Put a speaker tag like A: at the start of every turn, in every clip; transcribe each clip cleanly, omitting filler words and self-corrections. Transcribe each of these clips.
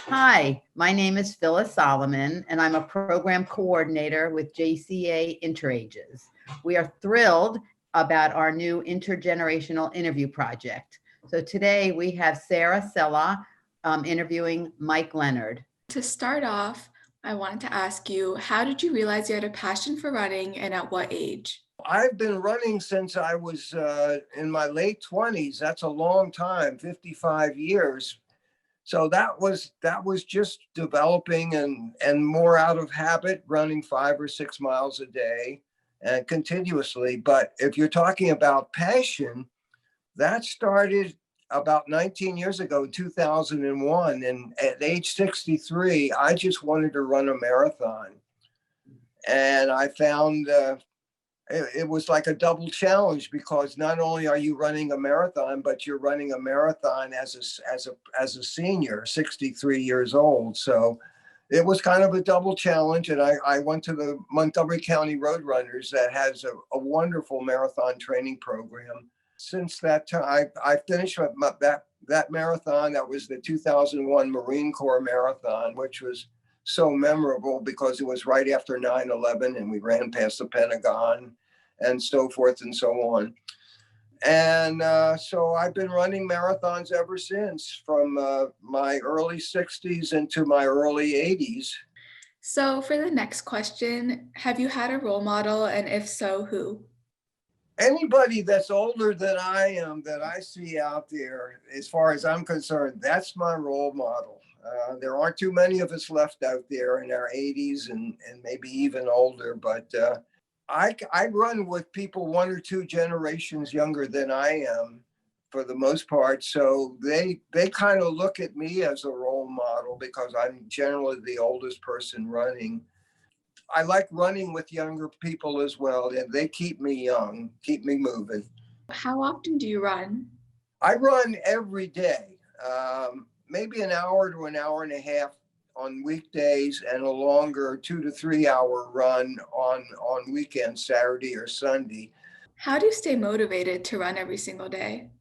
A: Hi, my name is Phyllis Solomon, and I'm a program coordinator with JCA Interages. We are thrilled about our new Intergenerational Interview project. So today we have Sara interviewing Mike Leonard.
B: To start off, I wanted to ask you, how did you realize you had a passion for running and at what age?
C: I've been running since I was in my late 20s. That's a long time, 55 years. So that was just developing and more out of habit, running 5 or 6 miles a day and continuously. But if you're talking about passion, that started about 19 years ago, 2001. And at age 63, I just wanted to run a marathon. And I found it was like a double challenge, because not only are you running a marathon, but you're running a marathon as a senior, 63 years old. So it was kind of a double challenge. And I went to the Montgomery County Roadrunners that has a wonderful marathon training program. Since that time, I finished that marathon. That was the 2001 Marine Corps Marathon, which was so memorable because it was right after 9/11 and we ran past the Pentagon and so forth and so on. And so I've been running marathons ever since, from my early 60s into my early 80s.
B: So for the next question, have you had a role model, and if so, who?
C: Anybody that's older than I am that I see out there, as far as I'm concerned, that's my role model. There aren't too many of us left out there in our 80s and maybe even older, but I run with people 1 or 2 generations younger than I am for the most part. So they kind of look at me as a role model because I'm generally the oldest person running. I like running with younger people as well, and they keep me young, keep me moving.
B: How often do you run?
C: I run every day, maybe an hour to an hour and a half on weekdays, and a longer 2 to 3 hour run on weekends, Saturday or Sunday.
B: How do you stay motivated to run every single day?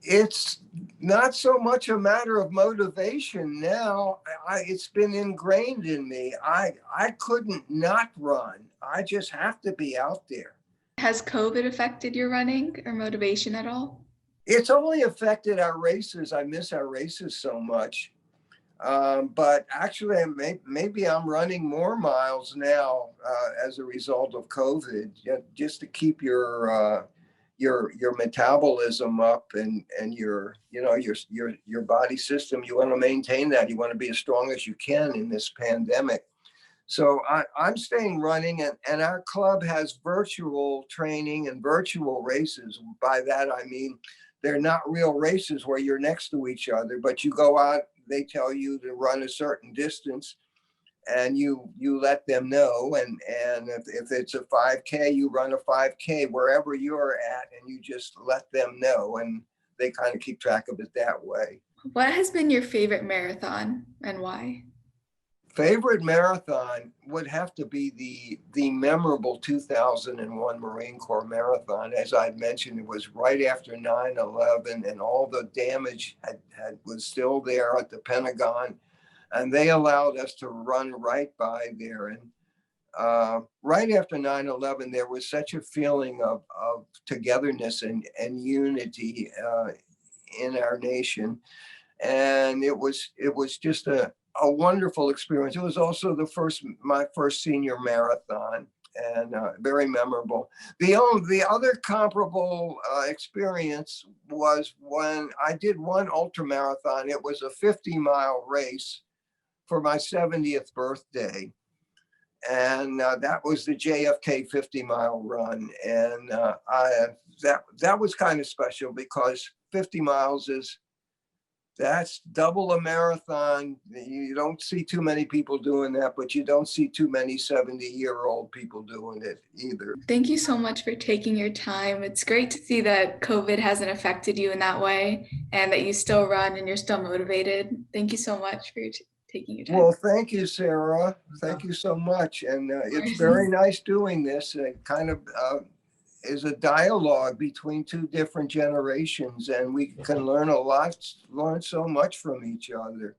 C: It's not so much a matter of motivation now. It's been ingrained in me. I couldn't not run. I just have to be out there.
B: Has COVID affected your running or motivation at all?
C: It's only affected our races. I miss our races so much. But actually, maybe I'm running more miles now as a result of COVID, just to keep your metabolism up and your body system. You want to maintain that. You want to be as strong as you can in this pandemic. So I'm staying running, and our club has virtual training and virtual races. By that, I mean, they're not real races where you're next to each other, but you go out, they tell you to run a certain distance, and you let them know. And if it's a 5K, you run a 5K wherever you're at, and you just let them know, and they kind of keep track of it that way.
B: What has been your favorite marathon and why?
C: Favorite marathon would have to be the memorable 2001 Marine Corps Marathon. As I mentioned, it was right after 9/11, and all the damage was still there at the Pentagon, and they allowed us to run right by there. And right after 9/11, there was such a feeling of togetherness and unity in our nation, and it was just a wonderful experience. It was also my first senior marathon, and very memorable. The other comparable experience was when I did one ultra marathon. It was a 50-mile race for my 70th birthday, and that was the JFK 50-mile run. And that was kind of special because 50 miles that's double a marathon. You don't see too many people doing that, but you don't see too many 70-year-old people doing it either.
B: Thank you so much for taking your time. It's great to see that COVID hasn't affected you in that way and that you still run and you're still motivated. Thank you so much for taking your time.
C: Well, thank you, Sara. Thank you so much. And it's very nice doing this. It kind of is a dialogue between 2 different generations, and we can learn so much from each other.